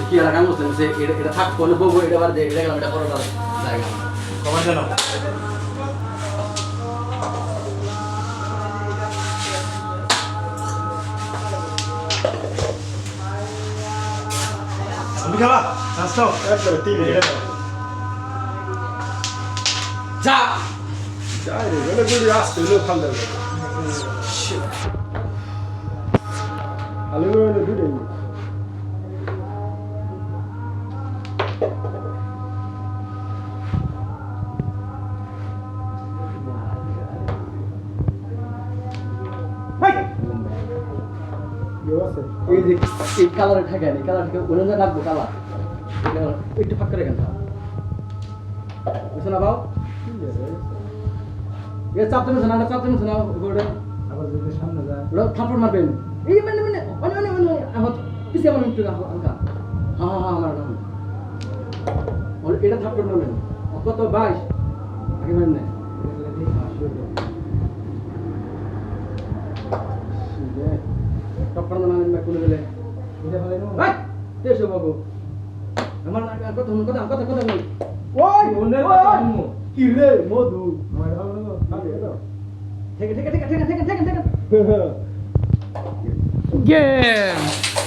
কি আর কাম করছেন সে এটা থাক কোনে বউ এটা বার দে এটা গেলাম এটা পরোটা জায়গা কমার জানো আমি খাবা নাস্তা একবারে তিন যা যাই রে গেলে গুলি আসতে হলো ফালদা আলু হলো দুটো এই যে এই কালারে থাকে এই কালারকে ওনে রাখবো কালার একটু ফাঁক করে কেন বুঝছো না বাবু এ চাপতে না না চাপতে না গোড়ে আবার যদি সামনে যায় ওরা থাপড় মারবেন এই মানে আমার পিছে আমার একটু রাখো আলকা হ্যাঁ আমার নাম ওর এটা থাপড় মারবেন কত 22 আগে মানে টপ্পর মারবেন না কোন বেলে এটা ভালো না ভাই দেশে বাবু আমার কথা বল ওই ওনের কথা আনমু কি রে মধু আমার ভালো না খালি এটা ঠিক Game!